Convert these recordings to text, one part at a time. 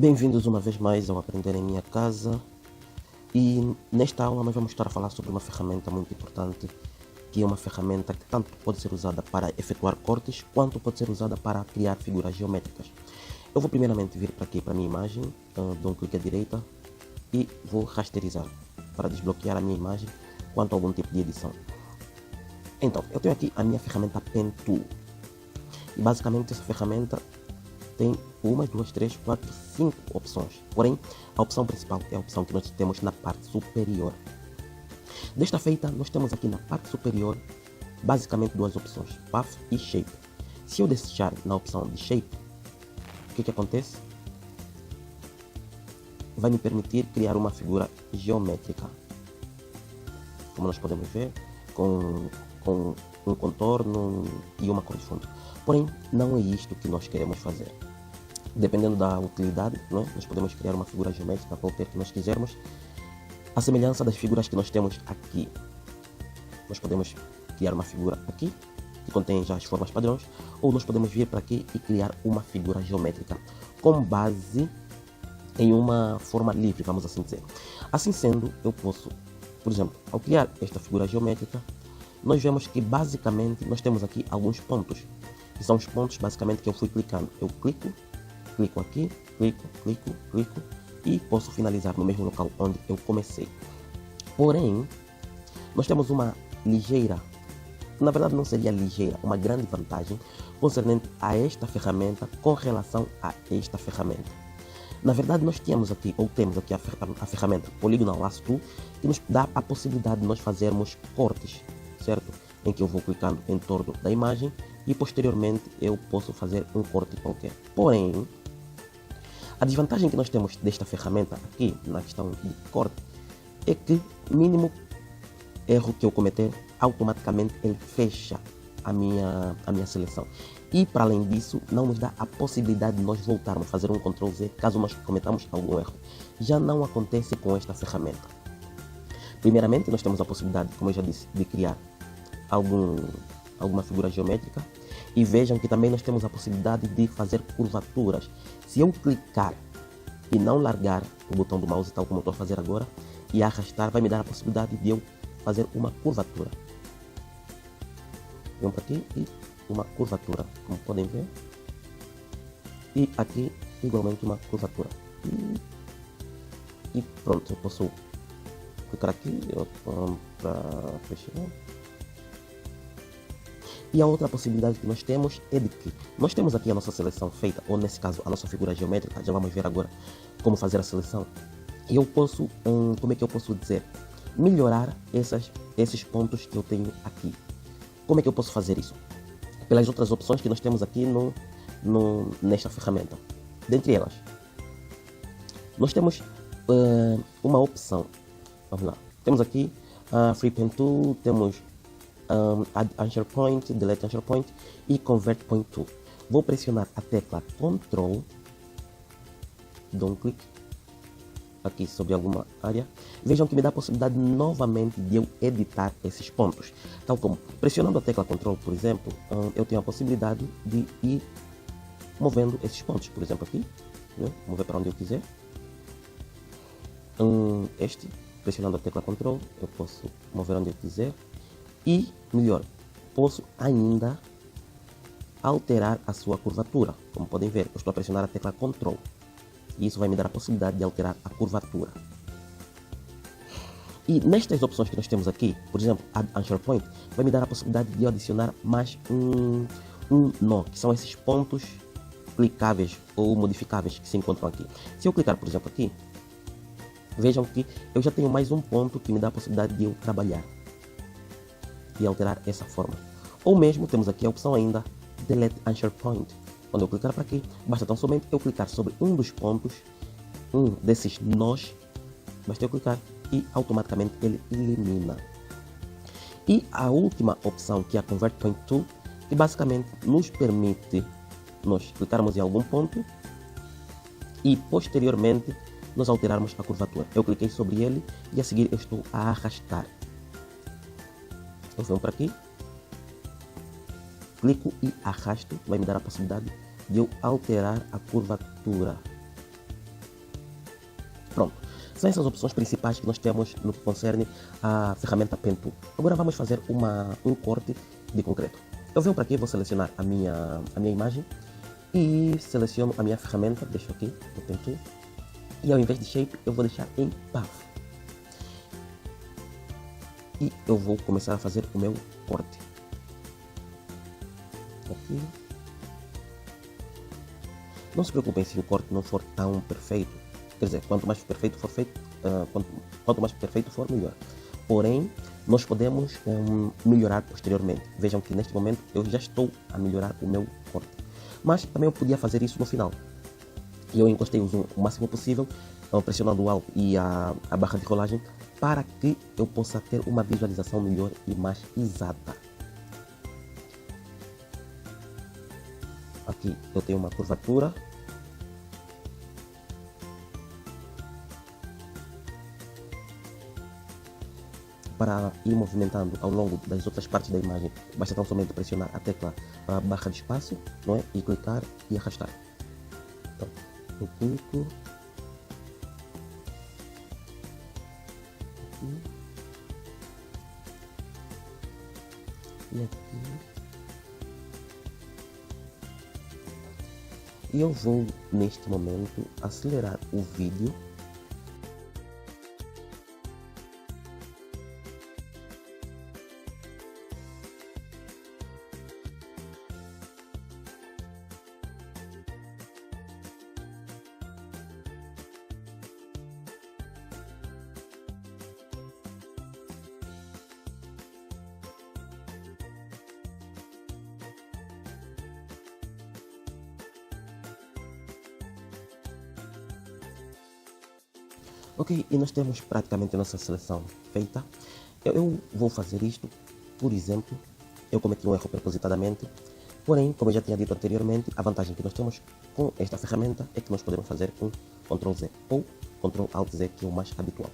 Bem-vindos uma vez mais ao Aprender em Minha Casa. E nesta aula nós vamos estar a falar sobre uma ferramenta muito importante, que é uma ferramenta que tanto pode ser usada para efetuar cortes, quanto pode ser usada para criar figuras geométricas. Eu vou primeiramente vir para aqui para a minha imagem, dou um clique à direita e vou rasterizar para desbloquear a minha imagem quanto a algum tipo de edição. Então, eu tenho aqui a minha ferramenta Pen Tool. E basicamente essa ferramenta tem 1, 2, 3, 4, 5 opções. Porém, a opção principal é a opção que nós temos na parte superior. Desta feita, nós temos aqui na parte superior basicamente duas opções, Path e Shape. Se eu deixar na opção de Shape, o que acontece? Vai me permitir criar uma figura geométrica. Como nós podemos ver, com um contorno e uma cor de fundo. Porém, não é isto que nós queremos fazer. Dependendo da utilidade, nós podemos criar uma figura geométrica qualquer que nós quisermos. A semelhança das figuras que nós temos aqui. Nós podemos criar uma figura aqui, que contém já as formas padrões, ou nós podemos vir para aqui e criar uma figura geométrica com base em uma forma livre, vamos assim dizer. Assim sendo, eu posso, por exemplo, ao criar esta figura geométrica, nós vemos que basicamente nós temos aqui alguns pontos. Que são os pontos basicamente que eu fui clicando. Eu clico aqui, clico e posso finalizar no mesmo local onde eu comecei. Porém, nós temos uma ligeira, na verdade não seria ligeira, uma grande vantagem concernente a esta ferramenta com relação a esta ferramenta. Na verdade nós temos aqui a ferramenta Polygonal Lasso Tool, que nos dá a possibilidade de nós fazermos cortes, certo? Em que eu vou clicando em torno da imagem e posteriormente eu posso fazer um corte qualquer. Porém, a desvantagem que nós temos desta ferramenta aqui, na questão de corte, é que mínimo erro que eu cometer, automaticamente ele fecha a minha seleção. E para além disso, não nos dá a possibilidade de nós voltarmos a fazer um Ctrl Z caso nós cometamos algum erro. Já não acontece com esta ferramenta. Primeiramente, nós temos a possibilidade, como eu já disse, de criar alguma figura geométrica. E vejam que também nós temos a possibilidade de fazer curvaturas. Se eu clicar e não largar o botão do mouse, tal como eu estou a fazer agora, e arrastar, vai me dar a possibilidade de eu fazer uma curvatura. Venho para aqui e uma curvatura, como podem ver. E aqui, igualmente, uma curvatura. E pronto, eu posso clicar aqui para fechar. E a outra possibilidade que nós temos é de que nós temos aqui a nossa seleção feita, ou nesse caso a nossa figura geométrica. Já vamos ver agora como fazer a seleção. E eu posso, como é que eu posso dizer, melhorar esses pontos que eu tenho aqui. Como é que eu posso fazer isso? Pelas outras opções que nós temos aqui nesta ferramenta. Dentre elas, nós temos uma opção. Vamos lá. Temos aqui a Free Pen Tool, temos Add Anchor Point, Delete Anchor Point e Convert Point Tool. Vou pressionar a tecla Ctrl, dou um clique aqui sobre alguma área. Vejam que me dá a possibilidade novamente de eu editar esses pontos. Tal como pressionando a tecla Ctrl, por exemplo, eu tenho a possibilidade de ir movendo esses pontos. Por exemplo aqui, mover para onde eu quiser. Pressionando a tecla Ctrl, eu posso mover onde eu quiser. E, melhor, posso ainda alterar a sua curvatura. Como podem ver, eu estou a pressionar a tecla Ctrl. E isso vai me dar a possibilidade de alterar a curvatura. E nestas opções que nós temos aqui, por exemplo, Add Anchor Point, vai me dar a possibilidade de eu adicionar mais um nó, que são esses pontos clicáveis ou modificáveis que se encontram aqui. Se eu clicar, por exemplo, aqui, vejam que eu já tenho mais um ponto que me dá a possibilidade de eu trabalhar e alterar essa forma. Ou mesmo temos aqui a opção ainda Delete Anchor Point. Quando eu clicar para aqui, basta tão somente eu clicar sobre um dos pontos, um desses nós, basta eu clicar e automaticamente ele elimina. E a última opção, que é a Convert Point Tool, que basicamente nos permite nós clicarmos em algum ponto e posteriormente nós alterarmos a curvatura. Eu cliquei sobre ele e a seguir eu estou a arrastar. Eu venho para aqui, clico e arrasto, vai me dar a possibilidade de eu alterar a curvatura. São essas opções principais que nós temos no que concerne à ferramenta Pen Tool. Agora vamos fazer um corte de concreto. Eu venho para aqui, vou selecionar a minha imagem e seleciono a minha ferramenta, deixo aqui no Pen Tool, e ao invés de Shape eu vou deixar em Path. E eu vou começar a fazer o meu corte. Aqui. Não se preocupem se o corte não for tão perfeito. Quer dizer, quanto mais perfeito for feito, quanto mais perfeito for, melhor. Porém, nós podemos melhorar posteriormente. Vejam que neste momento eu já estou a melhorar o meu corte. Mas também eu podia fazer isso no final. E eu encostei o zoom o máximo possível, pressionando o Alt e a barra de rolagem, para que eu possa ter uma visualização melhor e mais exata. Aqui eu tenho uma curvatura. Para ir movimentando ao longo das outras partes da imagem, basta tão somente pressionar a tecla barra de espaço, não é? E clicar e arrastar. Então, eu clico. Aqui. E aqui. E eu vou, neste momento, acelerar o vídeo. Ok, e nós temos praticamente a nossa seleção feita. Eu vou fazer isto, por exemplo, eu cometi um erro propositadamente, porém, como eu já tinha dito anteriormente, a vantagem que nós temos com esta ferramenta é que nós podemos fazer com Ctrl Z ou Ctrl Alt Z, que é o mais habitual.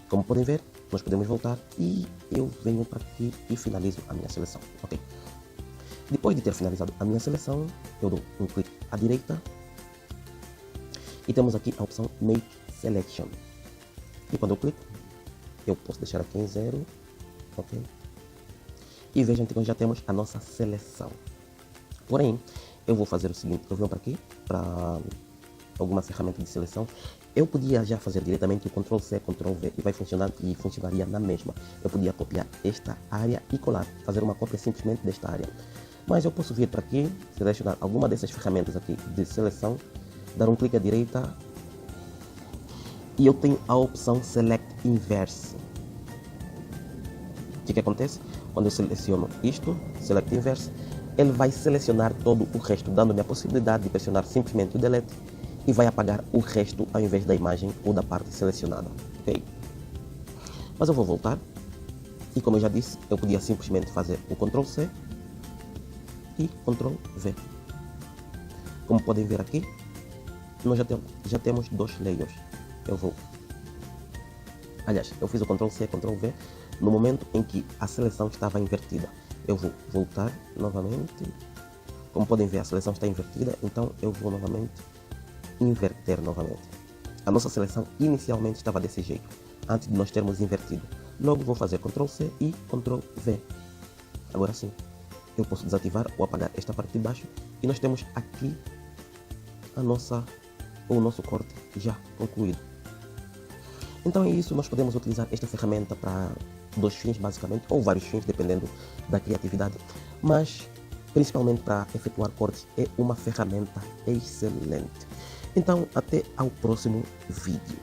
Como podem ver, nós podemos voltar e eu venho para aqui e finalizo a minha seleção. Ok. Depois de ter finalizado a minha seleção, eu dou um clique à direita e temos aqui a opção Make Selection. E quando eu clico, eu posso deixar aqui em 0, ok? E vejam que nós já temos a nossa seleção. Porém, eu vou fazer o seguinte, eu venho para aqui, para alguma ferramenta de seleção. Eu podia já fazer diretamente o Ctrl C, Ctrl V e vai funcionar e funcionaria na mesma. Eu podia copiar esta área e colar, fazer uma cópia simplesmente desta área. Mas eu posso vir para aqui, selecionar alguma dessas ferramentas aqui de seleção, dar um clique à direita, e eu tenho a opção Select Inverse. O que acontece? Quando eu seleciono isto, Select Inverse, ele vai selecionar todo o resto, dando-me a possibilidade de pressionar simplesmente o Delete e vai apagar o resto ao invés da imagem ou da parte selecionada. Ok? Mas eu vou voltar e, como eu já disse, eu podia simplesmente fazer o Ctrl C e Ctrl V. Como podem ver aqui, nós já temos dois layers. Aliás, eu fiz o Ctrl C, Ctrl V no momento em que a seleção estava invertida. Eu vou voltar novamente. Como podem ver, a seleção está invertida, então eu vou novamente inverter novamente. A nossa seleção inicialmente estava desse jeito, antes de nós termos invertido. Logo vou fazer Ctrl C e Ctrl V. Agora sim, eu posso desativar ou apagar esta parte de baixo e nós temos aqui o nosso corte já concluído. Então é isso, nós podemos utilizar esta ferramenta para dois fins basicamente, ou vários fins, dependendo da criatividade, mas principalmente para efetuar cortes é uma ferramenta excelente. Então até ao próximo vídeo.